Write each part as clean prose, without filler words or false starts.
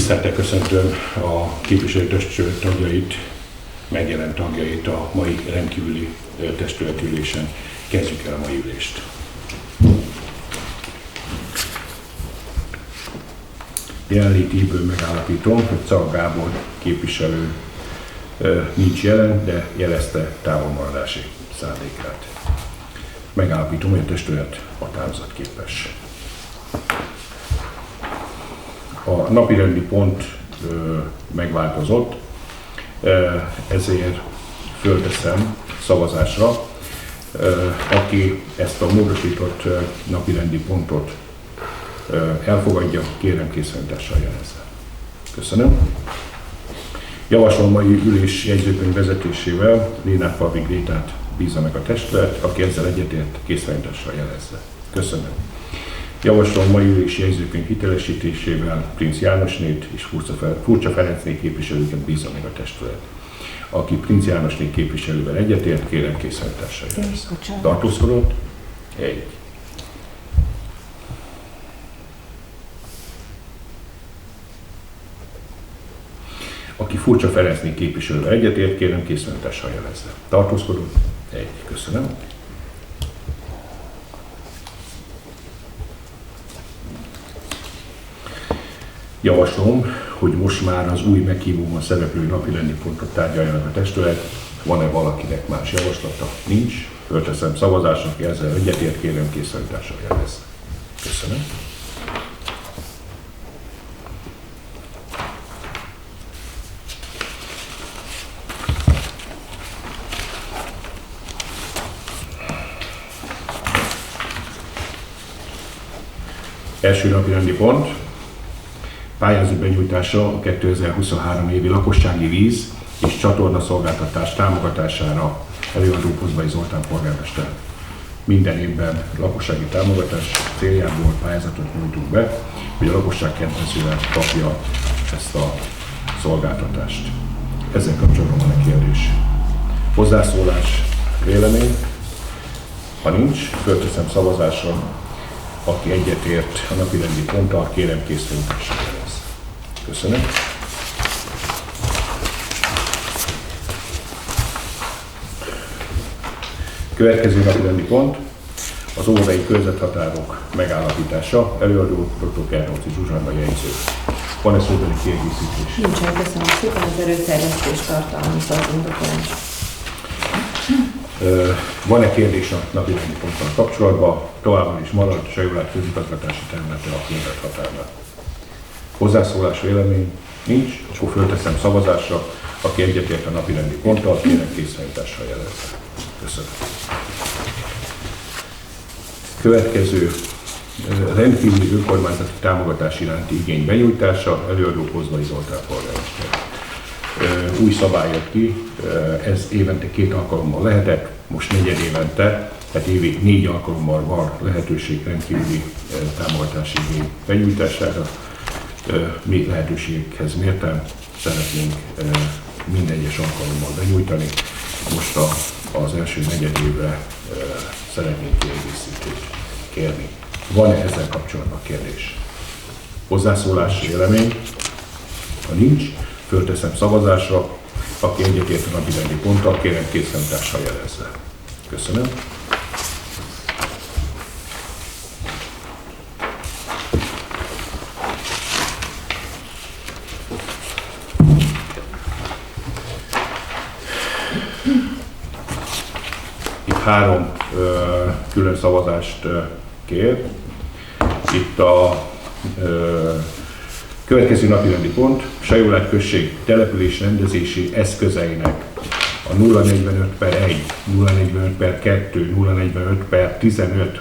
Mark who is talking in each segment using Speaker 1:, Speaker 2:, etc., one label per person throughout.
Speaker 1: Tisztelettel köszöntöm a képviselőtestület tagjait, megjelent tagjait a mai rendkívüli testületülésen. Kezdjük el a mai ülést. Jelenlétéből megállapítom, hogy Czak Gábor képviselő nincs jelen, de jelezte távolmaradási szándékát. Megállapítom, hogy a testület határozatképes. A napirendi pont megváltozott, ezért fölteszem szavazásra. Aki ezt a módosított napirendi pontot elfogadja, kérem készfeltartással jelezze. Köszönöm. Javaslom mai ülés jegyzőkönyv vezetésével Lénár Falvi Grétát bízza meg a testület, aki ezzel egyetért, készfeltartással jelezze. Köszönöm. Javaslom mai ülés jegyzőkönyv hitelesítésével Princ Jánosnét és Furcsa Ferencné képviselőket bízza meg a testület. Aki Princ Jánosné képviselővel egyetért, kérem készfeltartással jelezze. Tartózkodott? 1. Aki Furcsa Ferencné képviselővel egyetért, kérem készfeltartással jelezze. Tartózkodott? 1. Köszönöm. Javaslom, hogy most már az új meghívóban szereplő napirendi pontot tárgyaljanak a testület. Van-e valakinek más javaslata? Nincs. Fölteszem szavazásra, aki ezzel egyetért, kérem készfeltartással jelezze. Köszönöm. Első napirendi pont. Pályázat benyújtása a 2023 évi lakossági víz és csatorna szolgáltatás támogatására. Előadó Pozbai Zoltán polgármester. Minden évben lakossági támogatás céljából pályázatot nyújtunk be, hogy a lakosság kedvezően kapja ezt a szolgáltatást. Ezzel kapcsolatban van egy kérdés. Hozzászólás, vélemény? Ha nincs, fölteszem szavazásra. Aki egyetért a napirendi ponttal, kérem készfeltartással jelezze. Köszönöm. Következő napirendi pont az óvodai körzethatárok megállapítása. Előadó dr. Kernóci Zsuzsanna jegyző. Van-e szóbeli kiegészítés?
Speaker 2: Nincsen, köszönöm szépen, az erőterjesztés tartalmazza az indokolás.
Speaker 1: Van-e kérdés a napirendi ponttal kapcsolatban? Továbbra is marad Sajulát közigazgatási területe a körzethatárnak. Hozzászólás, vélemény? Nincs, akkor fölteszem szavazásra. Aki egyetért a napirendi ponttal, kérem készfeltartással jelezze. Köszönöm. Következő rendkívüli önkormányzati támogatás iránti igény benyújtása. Előadó Pozbai Zoltán polgármester. Új szabály jött ki, ez évente 2 alkalommal lehetett, most negyed évente, tehát évi 4 alkalommal van lehetőség rendkívüli támogatási igény benyújtására. Mi lehetőségekhez mérten szeretnénk minden egyes alkalommal benyújtani. Most az első negyed évre szeretnénk kiegészítést kérni. Van-e ezzel kapcsolatban kérdés? Hozzászólás, vélemény? Ha nincs, fölteszem szavazásra. Aki egyetért a napirendi ponttal, kérem készfeltartással jelezze. Köszönöm. Itt 3 külön szavazást kér. Itt a következő napirendi pont, Sajulát község település rendezési eszközeinek a 045/1, 045/2, 045/15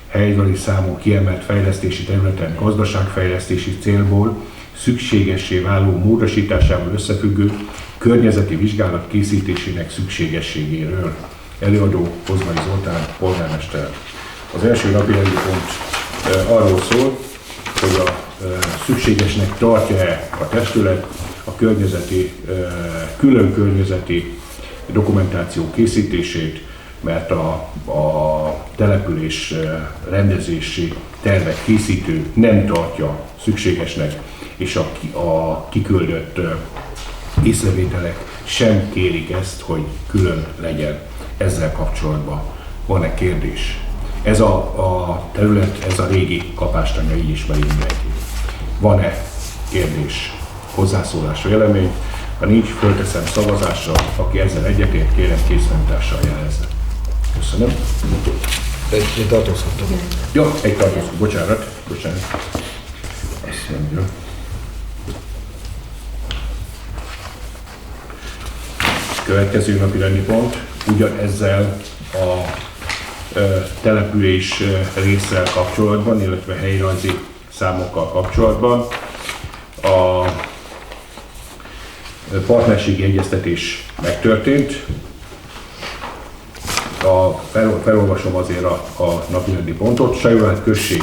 Speaker 1: helybeli számú kiemelt fejlesztési területen gazdaságfejlesztési célból szükségessé váló módosításával összefüggő környezeti vizsgálat készítésének szükségességéről. Előadó Pozbai Zoltán polgármester. Az első napirendi pont arról szól, hogy a szükségesnek tartja-e a testület a külön környezeti dokumentáció készítését, mert a település rendezési tervek készítő nem tartja szükségesnek és a kiküldött észrevételek sem kérik ezt, hogy külön legyen ezzel kapcsolatban. Van-e kérdés? Ez a terület, ez a régi kapástanya, így ismeri mindenki. Van-e kérdés, hozzászólás, vélemény? Ha nincs, fölteszem szavazásra, aki ezzel egyetért, kérem készfenntartással jelezze. Köszönöm.
Speaker 3: Egy tartózkodtam.
Speaker 1: Jó, egy tartózkodó, bocsánat. Azt mondja. Következő napi rendi pont, ugyanezzel a település résszel kapcsolatban, illetve helyrajzi számokkal kapcsolatban. A partnerségi egyeztetés megtörtént. Felolvasom azért a napirendi pontot. Sajórát község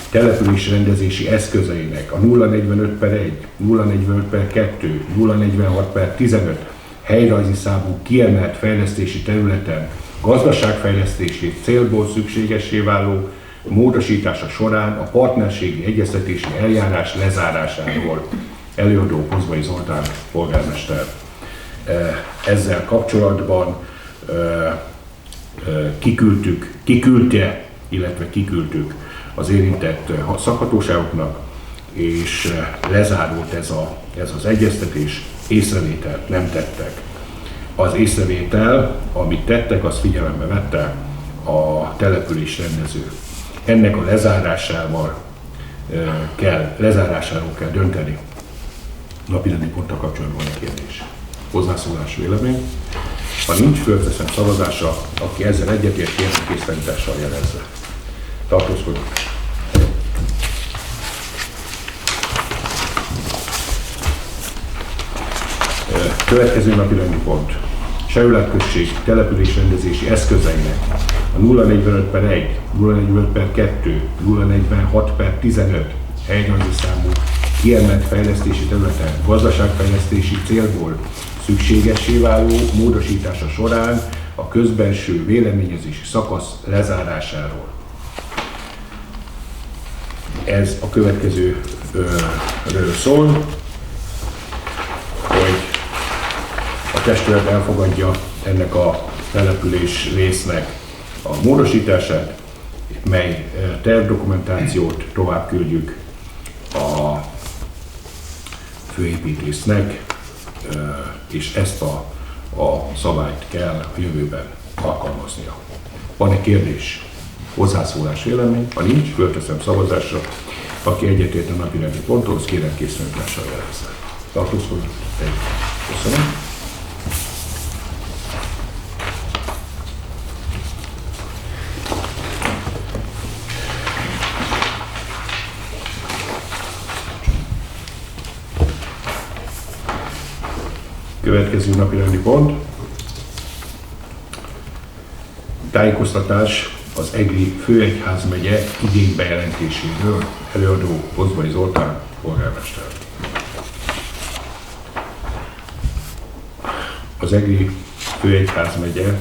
Speaker 1: település rendezési eszközeinek a 045/1, 045/2, 046/15 helyrajzi számú kiemelt fejlesztési területen gazdaságfejlesztési célból szükségessé váló módosítása során a partnerségi egyeztetési eljárás lezárásáról. Előadó Kozbai Zoltán polgármester. Ezzel kapcsolatban kiküldtük az érintett szakhatóságoknak, és lezárult ez az egyeztetés, észrevételt nem tettek. Az észrevétel, amit tettek, az figyelembe vette a település rendező. Ennek a lezárásáról kell dönteni. Napirendi ponttal kapcsolatban a kérdés. Hozzászólás, vélemény. Ha nincs, fölteszem szavazásra, aki ezzel egyetért, kérem készfenntartással jelezze. Tartózkodunk. Következő napirendi pont. Sajórát község településrendezési eszközeinek a 045/1, 045/2, 046/15 helyrajzi számú kiemelt fejlesztési területen gazdaságfejlesztési célból szükségessé váló módosítása során a közbenső véleményezési szakasz lezárásáról. Ez a következőről szól, hogy a testület elfogadja ennek a település résznek a módosítását, mely tervdokumentációt tovább küldjük a főépítésznek, és ezt a szabályt kell a jövőben alkalmaznia. Van-e kérdés, hozzászólás, vélemény? Ha nincs, fölteszem szavazásra. Aki egyetért a napirendi ponthoz, kérem készfenntartással jelezze. Tartózkodj. Köszönöm. Következő napirendi pont. Tájékoztatás az Egri főegyházmegye igénybejelentéséről. Előadó Kozbai Zoltán polgármester. Az Egri főegyházmegye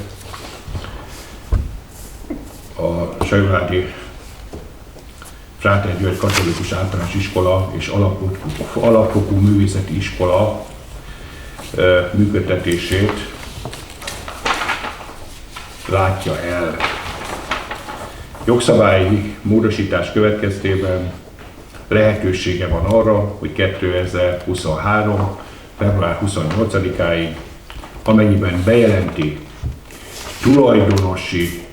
Speaker 1: a Sajórádi Fráter György Katolikus Általános Iskola és Alapfokú Művészeti Iskola működtetését látja el. Jogszabályi módosítás következtében lehetősége van arra, hogy 2023. február 28-áig, amennyiben bejelenti tulajdonosi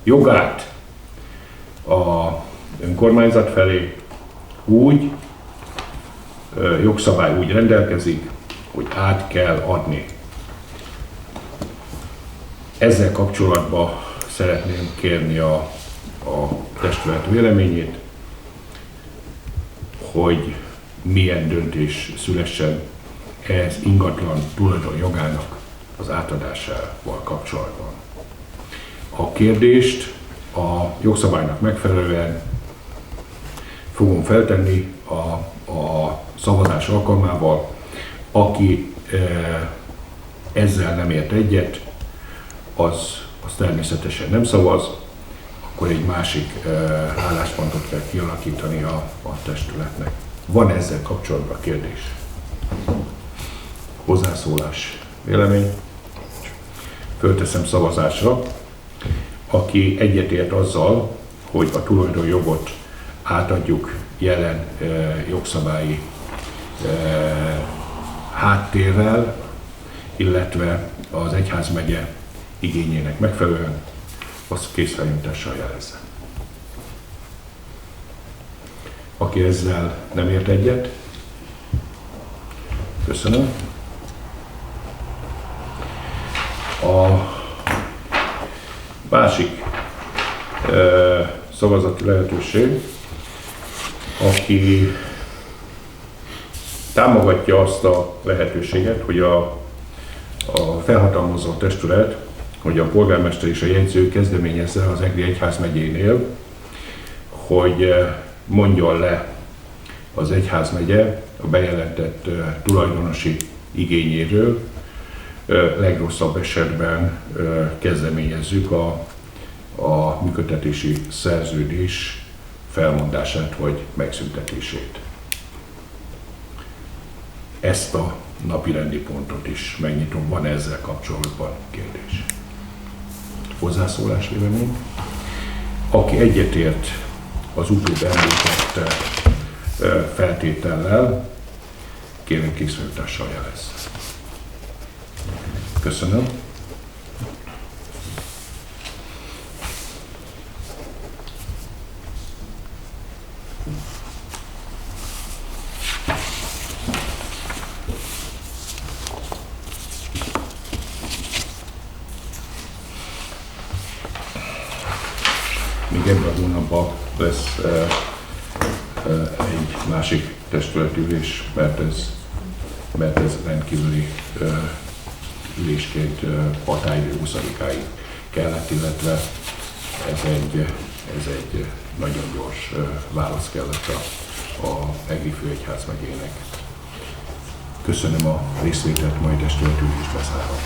Speaker 1: jogát a önkormányzat felé, úgy jogszabály úgy rendelkezik, hogy át kell adni. Ezzel kapcsolatban szeretném kérni a testület véleményét, hogy milyen döntés szülessen ez ingatlan tulajdonjogának az átadásával kapcsolatban. A kérdést a jogszabálynak megfelelően fogom feltenni a szavazás alkalmával. Aki ezzel nem ért egyet, az természetesen nem szavaz. akkor egy másik álláspontot kell kialakítani a testületnek. Van ezzel kapcsolatban kérdés? Hozzászólás, vélemény? Fölteszem szavazásra. Aki egyetért azzal, hogy a tulajdonjogot átadjuk jelen jogszabályi háttérrel, illetve az egyházmegye igényének megfelelően, azt készfeljuntással jelezze. Aki ezzel nem ért egyet, köszönöm. A másik szavazati lehetőség, aki támogatja azt a lehetőséget, hogy a felhatalmazó testület, hogy a polgármester és a jegyző kezdeményezze az Egri egyházmegyénél, hogy mondjon le az egyházmegye a bejelentett tulajdonosi igényéről. Legrosszabb esetben kezdeményezzük a működtetési szerződés felmondását vagy megszüntetését. Ezt a napirendi pontot is megnyitom. Van ezzel kapcsolatban kérdés? Hozzászólás, vélemény? Aki egyetért az utóbb említett feltétellel, kérem készfeljutással jelez. Köszönöm. Még ebben a hónapban lesz egy másik testületülés, mert ez rendkívüli ülésként határidő 20-áig kellett, illetve ez egy nagyon gyors válasz kellett a Egri főegyházmegyének. Köszönöm a részvételt, mai testületülést beszállom.